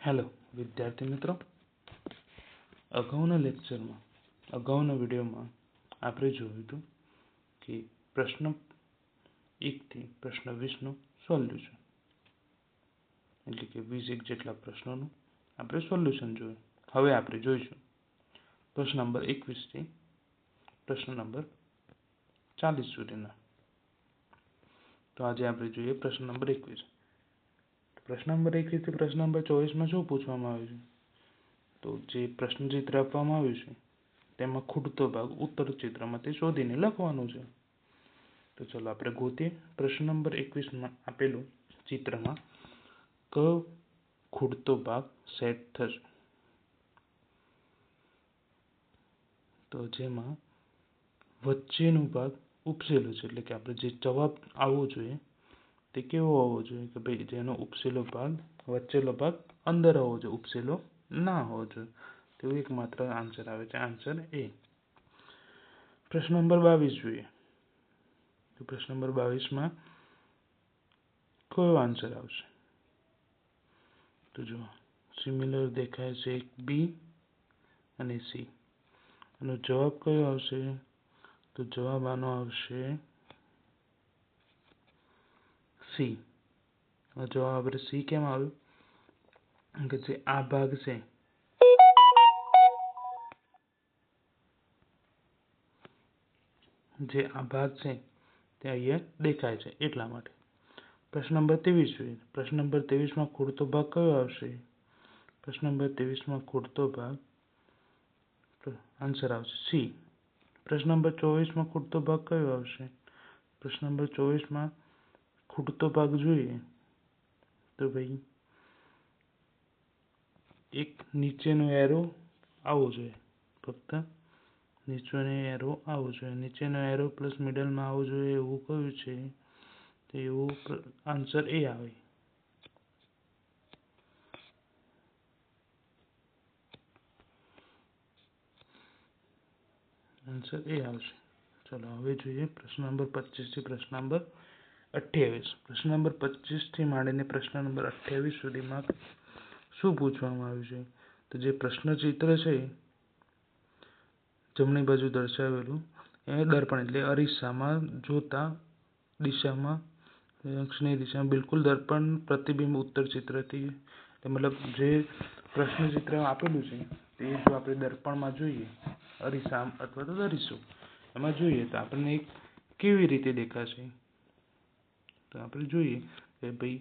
Hello વિદ્યાર્થી મિત્રો, અગાઉના લેક્ચરમાં અગાઉના વિડીયોમાં આપણે જોયું હતું કે પ્રશ્ન 1 થી પ્રશ્ન 20નું સોલ્યુશન, એટલે કે 20 જેટલા પ્રશ્નોનું આપણે સોલ્યુશન જોયું. હવે આપણે જોઈશું પ્રશ્ન નંબર 21 થી પ્રશ્ન નંબર 40 સુધીના. તો આજે આપણે જોઈએ પ્રશ્ન નંબર 21. પ્રશ્ન નંબર 21 થી પ્રશ્ન નંબર 24માં શું પૂછવામાં આવ્યું છે? તો જે પ્રશ્ન ચિત્ર આપવામાં આવ્યું છે તેમાં ખૂટતો ભાગ ઉત્તર ચિત્રમાંથી શોધીને લખવાનો છે. તો ચલો આપણે ગોતીએ. પ્રશ્ન નંબર 21માં આપેલું ચિત્રમાં કયો ખૂટતો ભાગ સેટ થશે? તો જેમાં વચ્ચેનો ભાગ ઉપસેલો છે, એટલે કે આપણે જે જવાબ આવવો જોઈએ તે કેવો હોવો જોઈએ કે ભાઈ જેનો ઉપસેલો ભાગ વચ્ચેલો ભાગ અંદર હોવો જોઈએ, ઉપસેલો ના હોવો જોઈએ. તેવું એકમાત્ર આન્સર આવે છે, આન્સર એ. પ્રશ્ન નંબર 22 જોઈએ. તો પ્રશ્ન નંબર 22માં કયો આન્સર આવશે? તો જો સિમિલર દેખાય છે એક બી અને સી. એનો જવાબ કયો આવશે? તો જવાબ આનો આવશે સી. જવાબ આપણે સી કેમ આવ્યું? કે જે આ ભાગ છે તે અહીંયા દેખાય છે એટલા માટે. પ્રશ્ન નંબર 23 જોઈએ. પ્રશ્ન નંબર 23માં ખૂટતો ભાગ કયો આવશે? પ્રશ્ન નંબર 23માં ખૂટતો ભાગ આન્સર આવશે સી. પ્રશ્ન નંબર 24માં ખૂટતો ભાગ કયો આવશે? પ્રશ્ન નંબર 24માં ખૂટતો ભાગ જોઈએ તો ભાઈ એક નીચેનો એરો આવવો જોઈએ, ફક્ત નીચેનો એરો આવવો જોઈએ. નીચેનો એરો પ્લસ મિડલમાં આવવો જોઈએ એવું કયું છે? તો એવું આન્સર એ આવે. આન્સર એ આવશે. ચલો હવે જોઈએ પ્રશ્ન નંબર 25 થી પ્રશ્ન નંબર 28. પ્રશ્ન નંબર 25 થી માંડીને પ્રશ્ન નંબર 28 સુધીમાં શું પૂછવામાં આવ્યું છે? તો જે પ્રશ્ન ચિત્ર છે જમણી બાજુ દર્શાવેલું એ દર્પણ એટલે અરીસામાં જોતા દિશામાં અક્ષની દિશામાં બિલકુલ દર્પણ પ્રતિબિંબ ઉત્તર ચિત્રથી, મતલબ જે પ્રશ્ન ચિત્ર આપેલું છે તે જો આપણે દર્પણમાં જોઈએ, અરીસા અથવા તો અરીસો એમાં જોઈએ તો આપણને કેવી રીતે દેખાશે? તો આપણે જોઈએ કે ભાઈ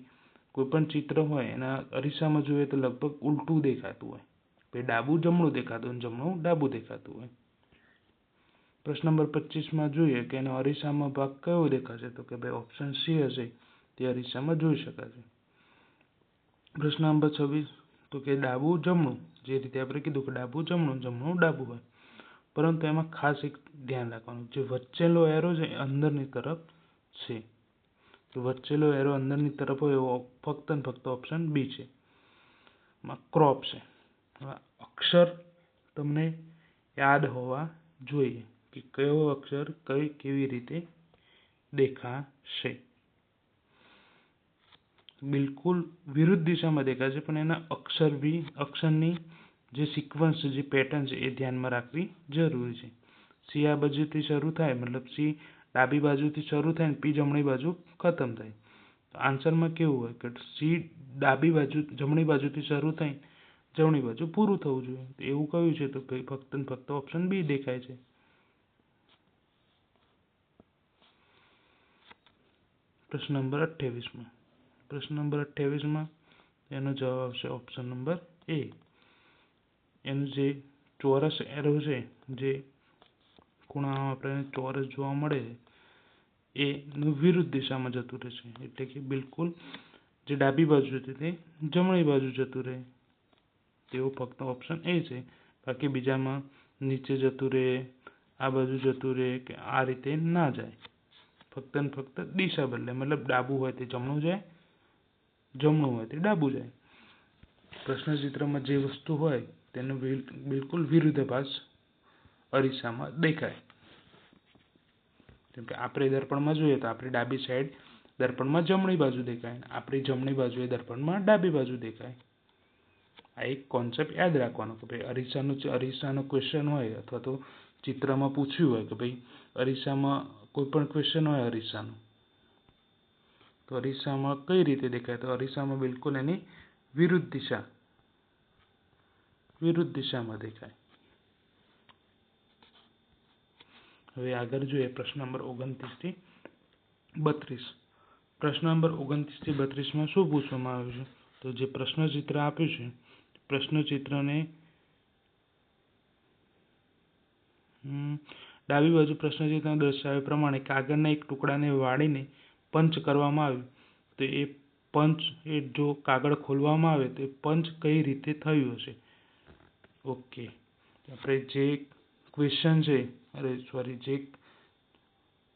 કોઈ પણ ચિત્ર હોય એના અરીસામાં જોઈએ તો લગભગ ઉલટું દેખાતું હોય, ભાઈ ડાબું જમણું દેખાતું હોય, જમણું ડાબું દેખાતું હોય. પ્રશ્ન નંબર 25માં જોઈએ કે એનો અરીસામાં ભાગ કયો દેખાશે? તો કે ભાઈ ઓપ્શન સી હશે, તે અરીસામાં જોઈ શકાશે. પ્રશ્ન નંબર 26 તો કે ડાબું જમણું, જે રીતે આપણે કીધું કે ડાબું જમણું, જમણું ડાબું હોય, પરંતુ એમાં ખાસ એક ધ્યાન રાખવાનું, જે વચ્ચેલો એરો છે એ અંદરની તરફ છે. વચ્ચેલો એરો અંદરની તરફ હોય એવો ફક્ત ને ફક્ત ઓપ્શન બી છે, ક્રોપ છે. અક્ષર તમને યાદ હોવા જોઈએ કે કયો અક્ષર કેવી રીતે દેખાશે. બિલકુલ વિરુદ્ધ દિશામાં દેખાશે, પણ એના અક્ષરની જે સિક્વન્સ છે, જે પેટર્ન છે એ ધ્યાનમાં રાખવી જરૂરી છે. સી આ બાજુથી શરૂ થાય, મતલબ સી ડાબી બાજુથી શરૂ થાય ને પી જમણી બાજુ ખતમ થાય. તો આન્સરમાં કેવું હોય કે સી જમણી બાજુથી શરૂ થાય જમણી બાજુ પૂરું થવું જોઈએ. તો એવું કયું છે? તો ફક્ત ને ફક્ત ઓપ્શન બી દેખાય છે. પ્રશ્ન નંબર 28માં. પ્રશ્ન નંબર 28માં એનો જવાબ આવશે ઓપ્શન નંબર એ. એનું જે ચોરસ એરો છે, જે ખૂણામાં આપણે ચોરસ જોવા મળે છે એનું વિરુદ્ધ દિશામાં જતું રહેશે, એટલે કે બિલકુલ જે ડાબી બાજુ હતી તે જમણી બાજુ જતું રહે, તેવો ફક્ત ઓપ્શન એ છે. બાકી બીજામાં નીચે જતું રહે, આ બાજુ જતું રહે કે આ રીતે ના જાય, ફક્ત ને ફક્ત દિશા બદલે, મતલબ ડાબું હોય તે જમણું જાય, જમણું હોય તે ડાબું જાય. પ્રશ્ન ચિત્રમાં જે વસ્તુ હોય તેનો બિલકુલ વિરુદ્ધાભાસ અરીસામાં દેખાય. જેમ કે આપણે દર્પણમાં જોઈએ તો આપણી ડાબી સાઈડ દર્પણમાં જમણી બાજુ દેખાય, આપણી જમણી બાજુ એ દર્પણમાં ડાબી બાજુ દેખાય. આ એક કોન્સેપ્ટ યાદ રાખવાનો કે ભાઈ અરીસાનો ક્વેશ્ચન હોય અથવા તો ચિત્રમાં પૂછ્યું હોય કે ભાઈ અરીસામાં કોઈ પણ ક્વેશ્ચન હોય અરીસાનો, તો અરીસામાં કઈ રીતે દેખાય, તો અરીસામાં બિલકુલ એની વિરુદ્ધ દિશામાં દેખાય. હવે આગળ જોઈએ પ્રશ્ન નંબર 29 થી 32. પ્રશ્ન નંબર 29 થી 32 શું પૂછવામાં આવ્યું છે, તો જે પ્રશ્નચિત્ર આપ્યું છે પ્રશ્નચિત્રને ડાબી બાજુ પ્રશ્નચિત્રમાં દર્શાવ્યા પ્રમાણે કાગળના એક ટુકડાને વાળીને પંચ કરવામાં આવ્યું, તો એ પંચ એ જો કાગળ ખોલવામાં આવે તો એ પંચ કઈ રીતે થયું હશે. ઓકે, આપણે જે ક્વેશ્ચન છે જે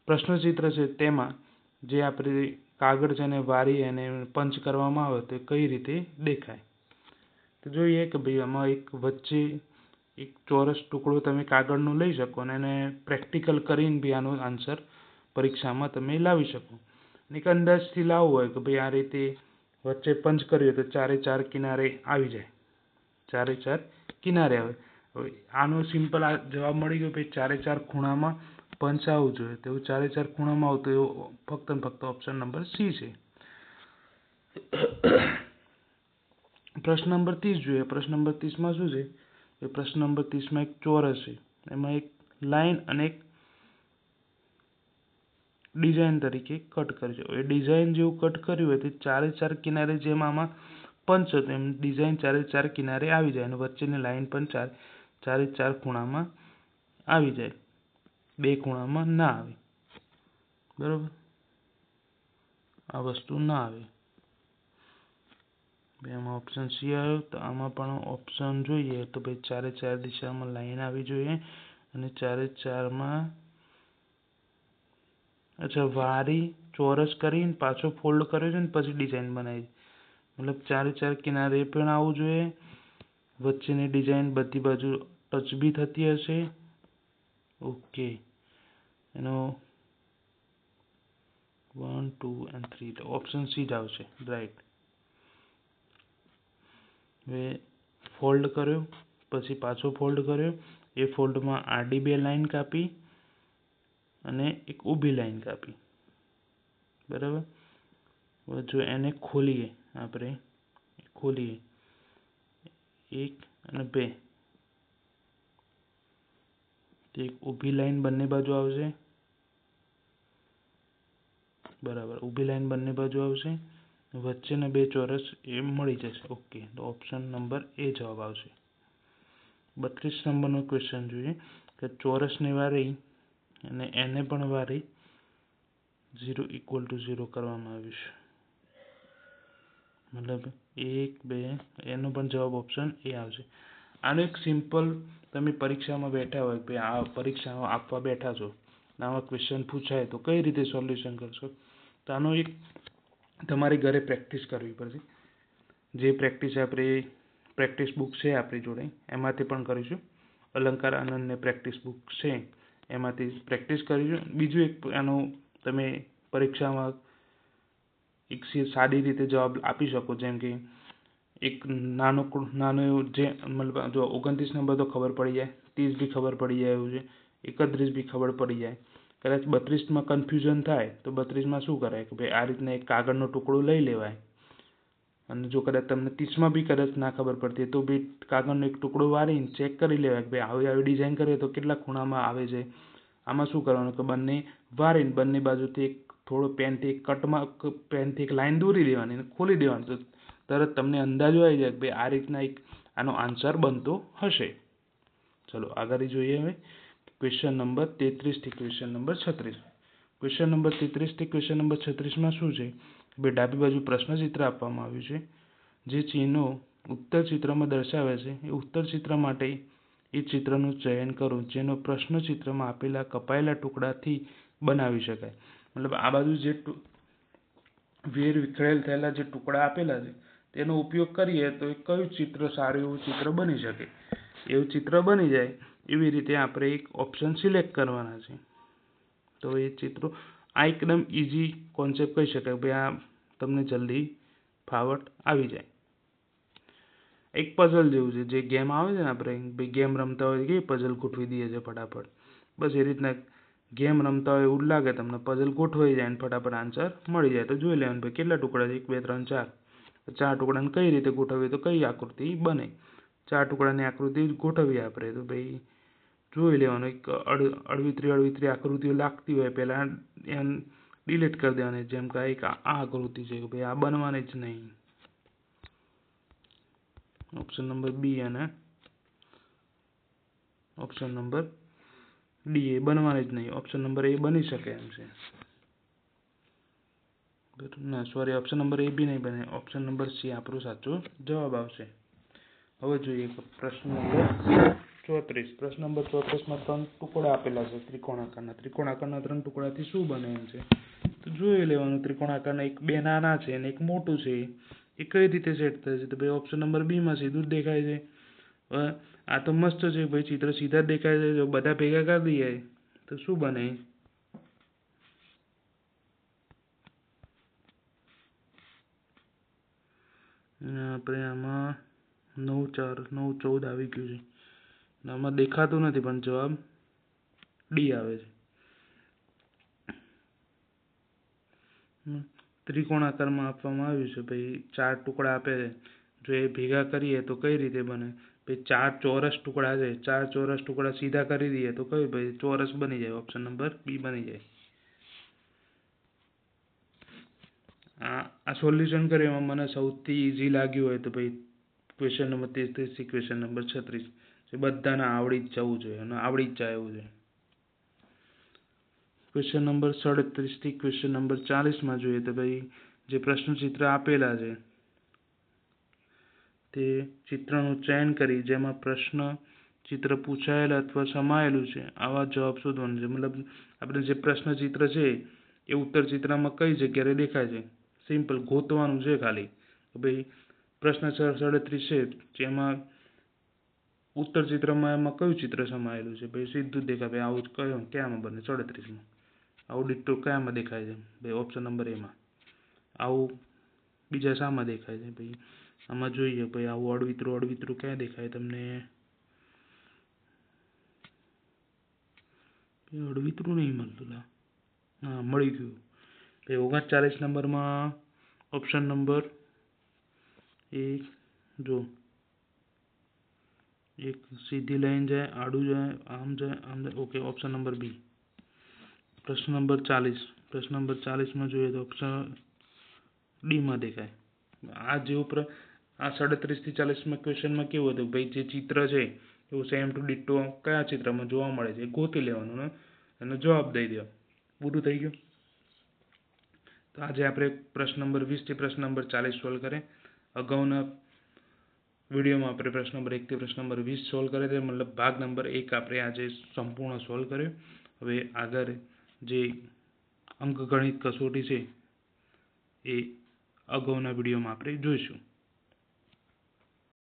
પ્રશ્નચિત્ર છે તેમાં જે આપણે કાગળ છે એને વારી અને પંચ કરવામાં આવે તો કઈ રીતે દેખાય. તો જોઈએ કે ભાઈ આમાં એક વચ્ચે એક ચોરસ ટુકડો તમે કાગળનો લઈ શકો અને એને પ્રેક્ટિકલ કરીને બી આનો આન્સર પરીક્ષામાં તમે લાવી શકો. અને એક અંદાજથી લાવવું હોય કે ભાઈ આ રીતે વચ્ચે પંચ કર્યો તો 4 કિનારે આવી જાય, 4 કિનારે આવે. હવે આનો સિમ્પલ આ જવાબ મળી ગયો ભાઈ 4 ખૂણામાં પંચ આવવું જોઈએ, તો 4 ખૂણામાં આવતું એવું ફક્ત ને ફક્ત ઓપ્શન નંબર સી છે. પ્રશ્ન નંબર 30 જોઈએ. પ્રશ્ન નંબર 30માં શું છે, એ પ્રશ્ન નંબર 30માં એક ચોરસ છે, એમાં એક લાઈન અને એક ડિઝાઇન તરીકે કટ કરી છે. એ ડિઝાઇન જેવું કટ કર્યું હોય તો 4 કિનારે જેમ આમાં પંચ હતો એમ ડિઝાઇન 4 કિનારે આવી જાય અને વચ્ચેની લાઈન પણ 4 ખૂણામાં આવી જાય, 2 ખૂણામાં ના આવે. બરોબર, આ વસ્તુ ના આવે. આમાં ઓપ્શન સી આવ્યો. તો આમાં પણ ઓપ્શન જોઈએ તો ભાઈ 4 દિશામાં લાઈન આવી જોઈએ અને 4માં અચ્છા વારી ચોરસ કરીને પાછો ફોલ્ડ કર્યો છે ને પછી ડિઝાઇન બનાવી, મતલબ 4 કિનારે પણ આવવું જોઈએ, વચ્ચેની ડિઝાઇન બધી બાજુ ટચ બી થતી હશે. ઓકે, એનો 1 2 અને 3 તો ઓપ્શન સી જ આવશે, રાઈટ. હવે ફોલ્ડ કર્યો પછી પાછો ફોલ્ડ કર્યો, એ ફોલ્ડમાં આડી 2 લાઈન કાપી અને એક ઊભી લાઈન કાપી. બરાબર, હવે જો એને ખોલીએ આપણે 1 અને 2, તો એક ઊભી લાઈન બંને બાજુ આવશે. બરાબર, ઊભી લાઈન બંને બાજુ આવશે, વચ્ચેના 2 ચોરસ એ મળી જશે. ઓકે, તો ઓપ્શન નંબર એ જવાબ આવશે. 32 નંબરનો ક્વેશ્ચન જોઈએ કે ચોરસને વારી અને એને પણ વારી 0 = 0 કરવામાં આવ્યું છે, મતલબ 1 2, એનો પણ જવાબ ઓપ્શન એ આવશે. આનો એક સિમ્પલ તમે પરીક્ષામાં બેઠા હોય કે આ પરીક્ષા આપવા બેઠા છો, આવા ક્વેશ્ચન પૂછાય તો કઈ રીતે સોલ્યુશન કરશો, તો આનો એક તમારે ઘરે પ્રેક્ટિસ કરવી પડશે. જે પ્રેક્ટિસ આપણે પ્રેક્ટિસ બુક છે આપણી જોડે એમાંથી પણ કરીશું, અલંકાર આનંદને પ્રેક્ટિસ બુક છે એમાંથી પ્રેક્ટિસ કરીશું. બીજું એક આનો તમે પરીક્ષામાં એક સાદી રીતે જવાબ આપી શકો, જેમ કે એક નાનો એવું જે મતલબ જો 29 નંબર તો ખબર પડી જાય, 30 બી ખબર પડી જાય એવું છે, 31 બી ખબર પડી જાય. કદાચ 32માં કન્ફ્યુઝન થાય તો 32માં શું કરાય કે ભાઈ આ રીતના એક કાગળનો ટુકડો લઈ લેવાય અને જો કદાચ તમને 30માં બી કદાચ ના ખબર પડતી તો બી કાગળનો એક ટુકડો વારીને ચેક કરી લેવાય કે ભાઈ આવી ડિઝાઇન કરીએ તો કેટલા ખૂણામાં આવે છે. આમાં શું કરવાનું કે બંને વારીને બંને બાજુથી એક થોડો પેનથી એક લાઈન દોરી દેવાની અને ખોલી દેવાનું, તો તરત તમને અંદાજો આવી જાય કે ભાઈ આ રીતના એક આનો આન્સર બનતો હશે. ચલો આગળ જોઈએ. હવે ક્વેશ્ચન નંબર 33 થી ક્વેશ્ચન નંબર 36. ક્વેશ્ચન નંબર 33 થી ક્વેશ્ચન નંબર 36માં શું છે, ભાઈ ડાબી બાજુ પ્રશ્નચિત્ર આપવામાં આવ્યું છે, જે ચિહ્નો ઉત્તર ચિત્રમાં દર્શાવે છે એ ઉત્તર ચિત્ર માટે એ ચિત્રનું ચયન કરો જેનો પ્રશ્નચિત્રમાં આપેલા કપાયેલા ટુકડાથી બનાવી શકાય. મતલબ આ બાજુ જે વિખેરેલ થયેલા જે ટુકડા આપેલા છે તેનો ઉપયોગ કરીએ તો એ કયું ચિત્ર સારું એવું ચિત્ર બની શકે, એવું ચિત્ર બની જાય એવી રીતે આપણે એક ઓપ્શન સિલેક્ટ કરવાના છે. તો એ ચિત્રો આ એકદમ ઇઝી કોન્સેપ્ટ કહી શકાય, ભાઈ આ તમને જલ્દી ફાવટ આવી જાય. એક પઝલ જેવું છે, જે ગેમ આવે છે ને આપણે ભાઈ ગેમ રમતા હોય કે પઝલ ગોઠવી દઈએ છે ફટાફટ, બસ એ રીતના ગેમ રમતા હોય એવું લાગે તમને, પઝલ ગોઠવાઈ જાય અને ફટાફટ આન્સર મળી જાય. તો જોઈ લેવાનું ભાઈ કેટલા ટુકડા છે, 1 2 3 4. 4 ટુકડાને કઈ રીતે ગોઠવીએ તો કઈ આકૃતિ બને, 4 ટુકડાની આકૃતિ ગોઠવીએ આપણે. તો ભાઈ જોઈ લેવાનું, એક અળવીતરી આકૃતિઓ લાગતી હોય પહેલાં એને ડિલીટ કરી દેવાની, જેમ કે એક આ આકૃતિ છે કે ભાઈ આ બનવાની જ નહીં. ઓપ્શન નંબર બી અને ઓપ્શન નંબર ડી એ બનવાની જ નહીં. ઓપ્શન નંબર એ બની શકે એમ છે, ના સોરી, ઓપ્શન નંબર એ બી નહીં બને. ઓપ્શન નંબર સી આપણો સાચો જવાબ આવશે. હવે જોઈએ પ્રશ્ન નંબર 34. પ્રશ્ન નંબર 34માં 3 ટુકડા આપેલા છે ત્રિકોણાકારના. ત્રિકોણાકારના 3 ટુકડાથી શું બને એમ છે. તો જોઈ લેવાનું, ત્રિકોણાકારના એક 2 નાના છે અને એક મોટું છે, એ કઈ રીતે સેટ થાય છે. તો ભાઈ ઓપ્શન નંબર બી માં સીધું જ દેખાય છે. આ તો મસ્ત છે ભાઈ, ચિત્ર સીધા જ દેખાય છે. જો બધા ભેગા કરી દઈએ તો શું બને, આપણે આમાં 9 4 9 14 આવી ગયું છે, આમાં દેખાતું નથી પણ જવાબ ડી આવે છે. ત્રિકોણાકારમાં આપવામાં આવ્યું છે ભાઈ, 4 ટુકડા આપે છે, જો એ ભેગા કરીએ તો કઈ રીતે બને. ભાઈ 4 ચોરસ ટુકડા છે, 4 ચોરસ ટુકડા સીધા કરી દઈએ તો કયું ભાઈ ચોરસ બની જાય. ઓપ્શન નંબર બી બની જાય. આ સોલ્યુશન કરવામાં મને સૌથી ઈઝી લાગ્યું હોય તો ભાઈ ક્વેશ્ચન નંબર 33 થી ક્વેશ્ચન નંબર 36 એ બધાને આવડી જ જવું જોઈએ અને આવડી જ જાય એવું છે. ક્વેશ્ચન નંબર 37 થી ક્વેશ્ચન નંબર 40માં જોઈએ તો ભાઈ જે પ્રશ્નચિત્ર આપેલા છે તે ચિત્રનું ચયન કરી જેમાં પ્રશ્ન ચિત્ર પૂછાયેલ અથવા સમાયેલું છે આવા જવાબ શોધવાનું છે. મતલબ આપણે જે પ્રશ્નચિત્ર છે એ ઉત્તર ચિત્રમાં કઈ જગ્યાએ દેખાય છે, સિમ્પલ ગોતવાનું છે ખાલી. ભાઈ પ્રશ્ન 37 છે જેમાં ઉત્તર ચિત્રમાં એમાં કયું ચિત્ર સમાયેલું છે, ભાઈ સીધું જ દેખાય. ભાઈ આવું કયો ક્યાંમાં બને, 37માં. આવું ડિટ્ટો કયામાં દેખાય છે, ભાઈ ઓપ્શન નંબર એમાં. આવું બીજા શામાં દેખાય છે, ભાઈ આમાં જોઈએ ભાઈ આવું અળવીતરું ક્યાં દેખાય તમને, અળવીતરું નહીં મળતું. હા મળી ગયું ભાઈ 39 નંબરમાં ઓપ્શન નંબર એ જો એક સીધી લાઈન જાય, આડું જાય, આમ જાય, આમ જાય. Okay, option number B. પ્રશ્ન નંબર 40. પ્રશ્ન નંબર 40માં જોઈએ તો ઓપ્શન ડીમાં દેખાય. આ જેવું આ 37 થી 40માં ક્વેશ્ચનમાં કેવું હતું ભાઈ, જે ચિત્ર છે એવું સેમ ટુ ડિટ્ટો કયા ચિત્રમાં જોવા મળે છે એ ગોતી લેવાનું ને એનો જવાબ દઈ દેવાનો, પૂરું થઈ ગયું. તો આજે આપણે પ્રશ્ન નંબર 20 થી પ્રશ્ન નંબર 40 સોલ્વ કરે. અગાઉના વિડીયોમાં આપણે પ્રશ્ન નંબર 1 થી પ્રશ્ન નંબર 20 સોલ્વ કરે છે, મતલબ ભાગ નંબર 1 આપણે આજે સંપૂર્ણ સોલ્વ કર્યો. હવે આગળ જે અંકગણિત કસોટી છે એ અગાઉના વિડીયોમાં આપણે જોઈશું.